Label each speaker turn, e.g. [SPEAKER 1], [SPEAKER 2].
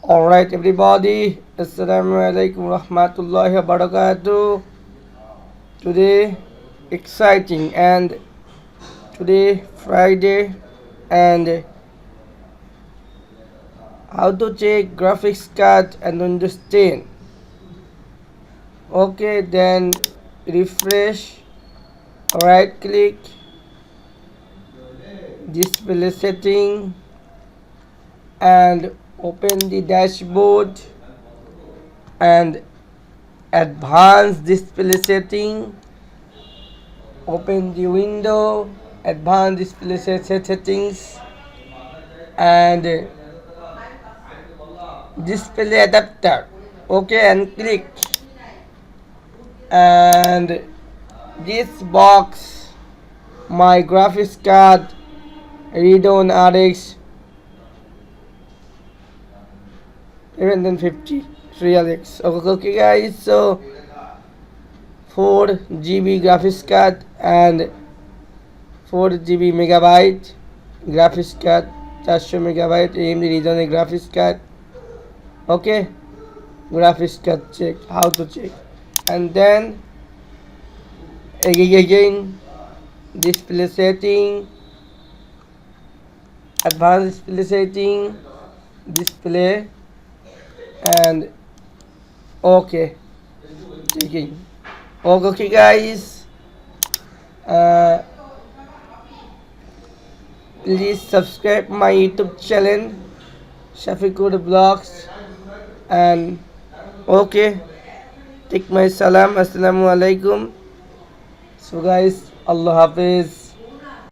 [SPEAKER 1] Alright, everybody, Assalamu alaikum rahmatullahi wa barakatuh. Today, exciting, and today, Friday, and how to check graphics card and Windows 10. Okay, then refresh, right click, display setting, and open the dashboard and advanced display setting. Open the window, advanced display settings, and display adapter. Okay, and click, and this box, my graphics card Radeon RX 750 RX. Okay guys, so 4 GB graphics card and 4 GB megabyte graphics card, 400 megabyte AMD Radeon graphics card. Okay, graphics card check, how to check, and then again display setting, advanced display setting, display, and okay, checking. Okay guys, uh, please subscribe my YouTube channel Shafiqur Vlogs, and okay, take my salam, assalamu alaikum. So guys, Allah Hafiz.